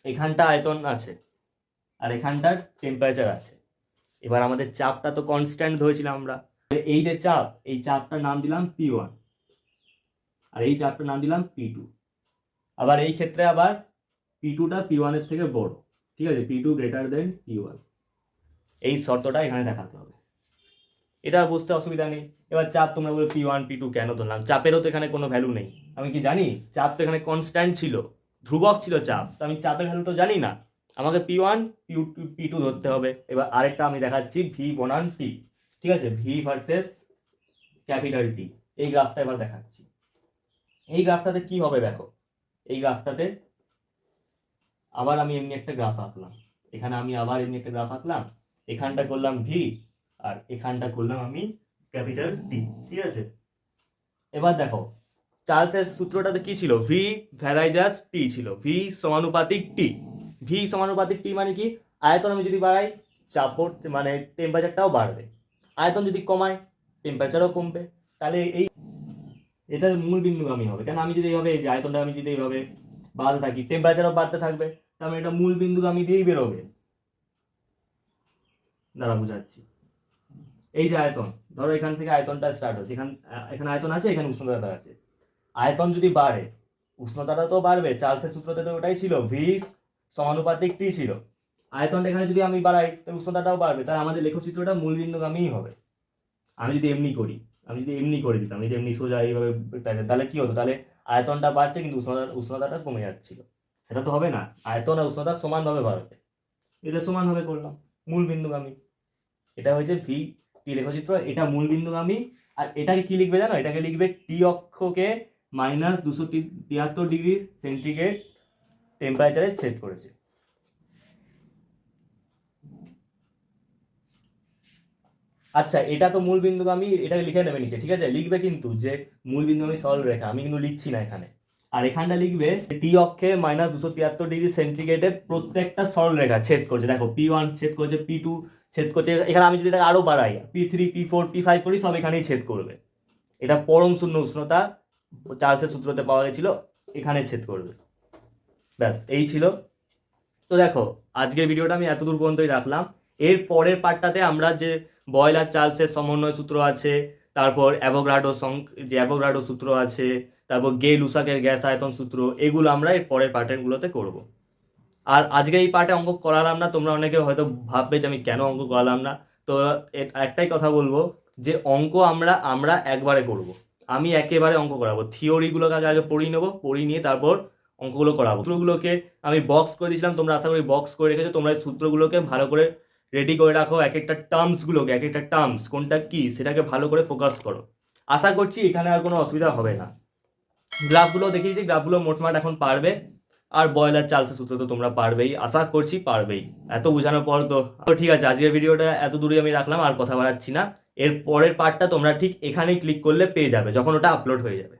এখানটা আয়তন আছে আর এখানটার টেম্পারেচার আছে। এবার আমাদের চাপটা তো কনস্ট্যান্ট ধরেছিলাম আমরা, এই যে চাপ, এই চাপটার নাম দিলাম P1 আর এই চাপটার নাম দিলাম P2। আবার এই ক্ষেত্রে আবার P2টা P1 এর থেকে বড়, ঠিক আছে, P2 গ্রেটার দেন P1, এই শর্তটা এখানে দেখাতে হবে। এটা আর বুঝতে অসুবিধা নেই। এবার চাপ তোমরা বলে P1 P2 কেন ধরলাম, চাপেরও তো এখানে কোনো ভ্যালু নেই, আমি কি জানি? চাপ তো এখানে কনস্ট্যান্ট ছিল, ধ্রুবক ছিল চাপ, তো আমি চাপের ভ্যালু তো জানি না, আমাকে P1 P2 ধরতে হবে। এবার আরেকটা আমি দেখাচ্ছি ভি বনাম টি, ঠিক আছে, ভি ভার্সেস ক্যাপিটাল টি, এই গ্রাফটা এবার দেখাচ্ছি। এই গ্রাফটাতে কি হবে দেখো, এই গ্রাফটাতে আবার আমি এমনি একটা গ্রাফ আঁকলাম, এখানে আমি আবার এমনি একটা গ্রাফ আঁকলাম, এখানটা করলাম ভি আর এখানটা করলাম আমি ক্যাপিটাল টি, ঠিক আছে। এবার দেখো চার্লসের সূত্রটাতে কি ছিল, ভি ভ্যারাইজাস টি ছিল, ভি সমানুপাতিক টি। ভি সমানুপাতিক টি মানে কি, আয়তন আমি যদি বাড়াই চাপ মানে টেম্পারেচারটাও বাড়বে, আয়তন যদি কমাই টেম্পারেচারও কমবে, তাহলে এই এটার মূল বিন্দুগামী হবে। কেন, আমি যদি এইভাবে এই যে আয়তনটা আমি যদি এইভাবে বাড়তে থাকি টেম্পারেচারও বাড়তে থাকবে, তার মানে এটা মূল বিন্দুগামী দিয়েই বেরোবে। দাঁড়া বুঝাচ্ছি, এই যে আয়তন, ধরো এখান থেকে আয়তনটা স্টার্ট হচ্ছে, এখানে আয়তন আছে, এখানে উষ্ণতা আছে, আয়তন যদি বাড়ে উষ্ণতাটা তো বাড়বে, চার্লসের সূত্রতে তো ওটাই ছিল, ভি সমানুপাতিক টি ছিল, আয়তনটা এখানে যদি আমি বাড়াই তাহলে উষ্ণতাটাও বাড়বে, তাহলে আমাদের লেখচিত্রটা মূল বিন্দুগামীই হবে। আমি যদি এমনি করি, আমি যদি এমনি করে দিতাম, এই যে এমনি সোজা এইভাবে তাহলে কি হতো, তাহলে আয়তনটা বাড়ছে কিন্তু উষ্ণতাটা কমে যাচ্ছিল, সেটা তো হবে না, আয়তন আর উষ্ণতা সমানভাবে বাড়বে, এটা সমানভাবে করলাম, মূল বিন্দুগামী। এটা হয়েছে ভি টি লেখচিত্র, এটা মূল বিন্দুগামী। আর এটাকে কি লিখবে জানো, এটাকে লিখবে টি অক্ষকে -273 ডিগ্রি সেন্টিগ্রেড টেম্পারেচারে ছেদ করেছে। আচ্ছা এটা তো মূল বিন্দুগামী, এটাকে লিখে নেবে নিচে, ঠিক আছে, লিখবে কিন্তু যে মূল বিন্দুগামী সরল রেখা, আমি কিন্তু লিখছি না এখানে। আর এখানটা লিখবে টি অক্ষে -273 ডিগ্রি সেন্টিগ্রেডে প্রত্যেকটা সরল রেখা ছেদ করছে, দেখো P1 ছেদ করছে, P2 ছেদ করছে, এখানে আমি যদি এটা আরো বাড়াই P3 P4 P5 করি সব এখানেই ছেদ করবে, এটা পরম শূন্য উষ্ণতা চার্লসের সূত্রতে পাওয়া গেছিল, এখানে ছেদ করবে। ব্যাস এই ছিল। তো দেখো আজকের ভিডিওটা আমি এতদূর পর্যন্তই রাখলাম, এর পরের পার্টটাতে আমরা যে বয়েল আর চার্লসের সমন্বয় সূত্র আছে, তারপর যে অ্যাভোগাড্রো সূত্র আছে, তারপর গে লুসাকের গ্যাস আয়তন সূত্র, এগুলো আমরা এর পরের পার্টেরগুলোতে করব। আর আজকে এই পার্টে অঙ্ক করালাম না, তোমরা অনেকে হয়তো ভাববে যে আমি কেন অঙ্ক করালাম না, তো একটাই কথা বলবো যে অঙ্ক আমরা আমরা একবারে করব, আমি একেবারে অঙ্ক করাবো, থিওরিগুলোকে আগে পড়িয়ে নেবো, পড়িয়ে নিয়ে তারপর অঙ্কগুলো করাবো। সূত্রগুলোকে আমি বক্স করে দিয়েছিলাম, তোমরা আশা করি বক্স করে রেখেছো, তোমরা এই সূত্রগুলোকে ভালো করে রেডি করে রাখো, এক একটা টার্মস কোনটা কি সেটাকে ভালো করে ফোকাস করো, আশা করছি এখানে আর কোনো অসুবিধা হবে না। গ্রাফগুলো দেখিয়েছি, গ্রাফগুলো মোটমাট এখন পারবে, আর বয়লার চার্লসের সূত্র তো তোমরা পারবেই, আশা করছি পারবেই, এত বোঝানোর পর তো ঠিক আছে। আজকের ভিডিওটা এত দূরে আমি রাখলাম, আর কথা বাড়াচ্ছি না, এর পরের পার্টটা তোমরা ঠিক এখানেই ক্লিক করলে পেয়ে যাবে যখন ওটা আপলোড হয়ে যাবে।